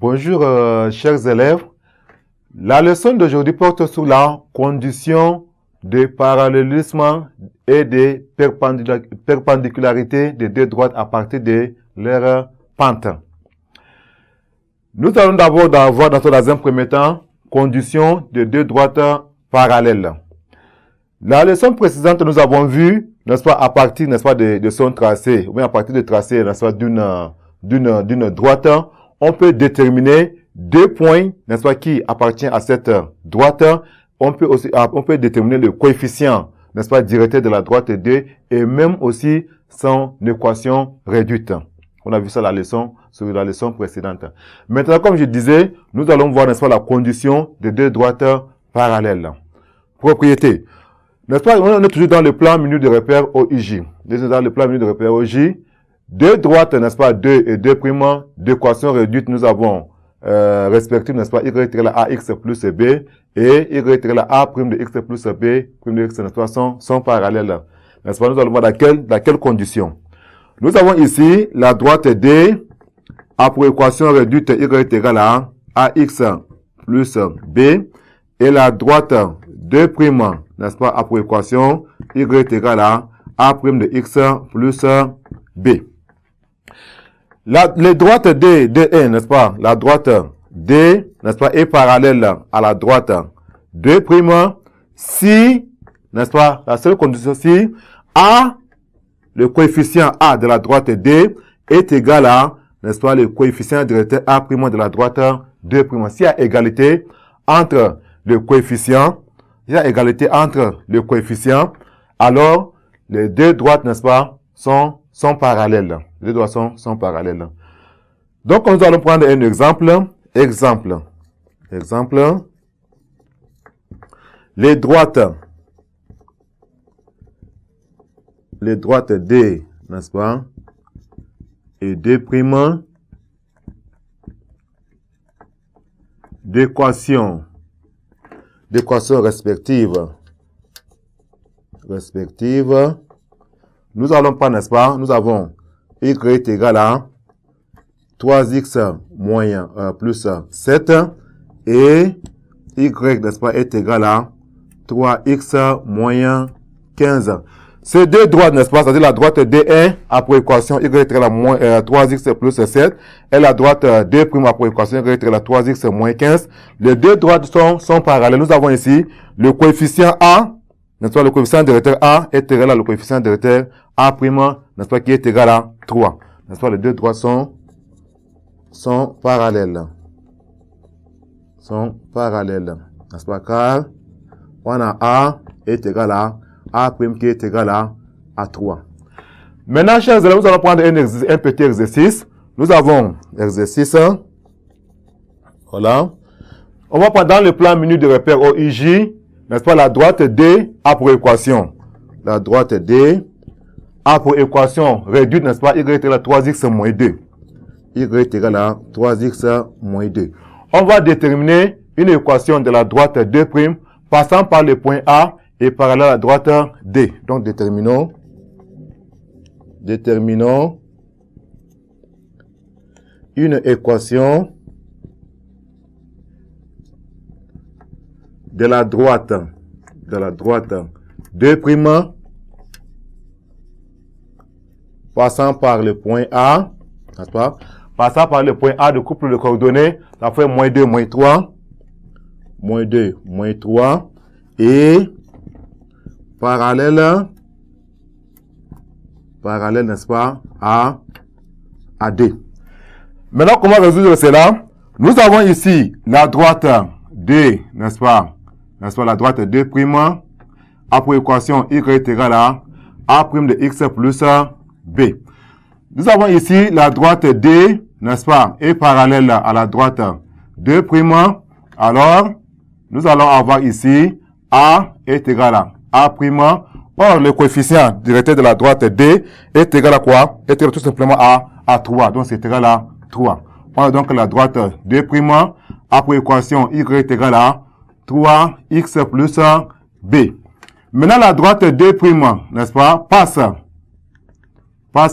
Bonjour chers élèves. La leçon d'aujourd'hui porte sur la condition de parallélisme et de perpendicularité des deux droites à partir de leur pente. Nous allons d'abord voir dans un premier temps condition de deux droites parallèles. La leçon précédente, nous avons vu, n'est-ce pas, à partir, n'est-ce pas, de son tracé, ou bien à partir du tracé, n'est-ce pas, d'une droite, on peut déterminer deux points, n'est-ce pas, qui appartiennent à cette droite. On peut déterminer le coefficient, n'est-ce pas, directeur de la droite D et même aussi son équation réduite. On a vu ça sur la leçon précédente. Maintenant, comme je disais, nous allons voir, n'est-ce pas, la condition de deux droites parallèles. Propriété. N'est-ce pas, on est toujours dans le plan minute de repère OIJ. Dans le plan minute de repère OIJ, deux droites, n'est-ce pas, 2 et 2 primes d'équation réduite, nous avons respectivement, n'est-ce pas, y égale à ax plus b et y égale à a prime de x plus b, prime de x, n'est-ce pas, sont parallèles. N'est-ce pas, nous allons voir dans quelle condition. Nous avons ici la droite D a pour équation réduite y égale à ax plus b et la droite 2 primes, n'est-ce pas, a pour équation y égale à a prime de x plus b. Les droites D, DE, n'est-ce pas, la droite D, n'est-ce pas, est parallèle à la droite 2 prime si, n'est-ce pas, la seule condition si A, le coefficient A de la droite D est égal à, n'est-ce pas, le coefficient directeur A prime de la droite 2 prime. S'il y a égalité entre le coefficient, alors les deux droites, n'est-ce pas, sont parallèles. Les deux droites sont parallèles. Donc, nous allons prendre un exemple. Exemple. Les droites D, n'est-ce pas, et D prime d'équations respectives. Nous allons prendre, n'est-ce pas, nous avons y est égal à 3x moins plus 7 et y, n'est-ce pas, est égal à 3x moins 15. Ces deux droites, n'est-ce pas, c'est-à-dire la droite D1 a pour équation y est égal à 3x plus 7 et la droite D' a pour équation y est égal à 3x moins 15. Les deux droites sont parallèles. Nous avons ici le coefficient A, n'est-ce pas, le coefficient directeur A est égal à le coefficient directeur A', n'est-ce pas, qui est égal à 3. N'est-ce pas, les deux droites sont parallèles. N'est-ce pas, car on a A est égal à A' qui est égal à 3. Maintenant, chers élèves, nous allons prendre un petit exercice. Nous avons exercice. Voilà. On va prendre dans le plan minute de repère OIJ, n'est-ce pas, la droite D a pour équation. La droite D a pour équation réduite, n'est-ce pas, y est égal à 3x moins 2. Y est égal à 3x moins 2. On va déterminer une équation de la droite D' passant par le point A et parallèle à la droite D. Donc, déterminons une équation de la droite D' passant par le point A, n'est-ce pas? Passant par le point A de couple de coordonnées, ça fait moins 2, moins 3. Moins 2, moins 3. Et parallèle, n'est-ce pas, à D. Maintenant, comment résoudre cela? Nous avons ici la droite D, n'est-ce pas, la droite D' a pour équation y est égal à A' de x plus b. Nous avons ici la droite D, n'est-ce pas, est parallèle à la droite D'. Alors, nous allons avoir ici A est égal à A'. Or, le coefficient directeur de la droite D est égal à quoi? Est égal tout simplement à 3. Donc, c'est égal à 3. On a donc la droite D' a pour équation y est égal à 3x plus b. Maintenant, la droite D', n'est-ce pas, passe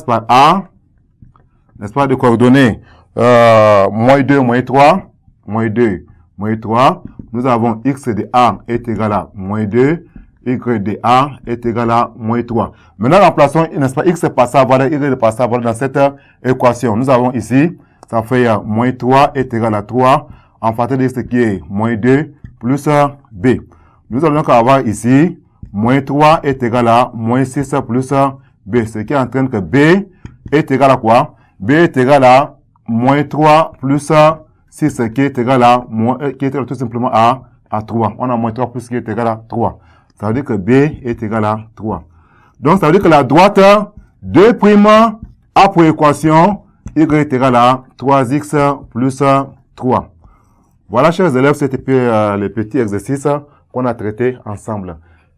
par A, n'est-ce pas, de coordonnées moins 2, moins 3, moins 2, moins 3. Nous avons x de a est égal à moins 2, y de a est égal à moins 3. Maintenant, remplaçons, n'est-ce pas, x par sa valeur, y par sa valeur dans cette équation. Nous avons ici, ça fait moins 3 est égal à 3, en facteur de x qui est moins 2 plus b. Nous allons donc avoir ici, moins 3 est égal à moins 6 plus b, ce qui entraîne que b est égal à quoi? B est égal à moins 3 plus 6, qui est égal à, qui est égal tout simplement à 3. On a moins 3 plus qui est égal à 3. Ça veut dire que B est égal à 3. Donc, ça veut dire que la droite 2' a pour équation y est égal à 3x plus 3. Voilà, chers élèves, c'était les petits exercices qu'on a traités ensemble.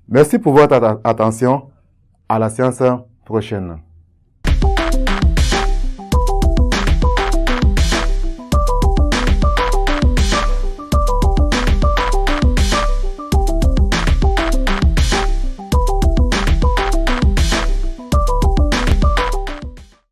Merci pour votre attention. À la séance prochaine.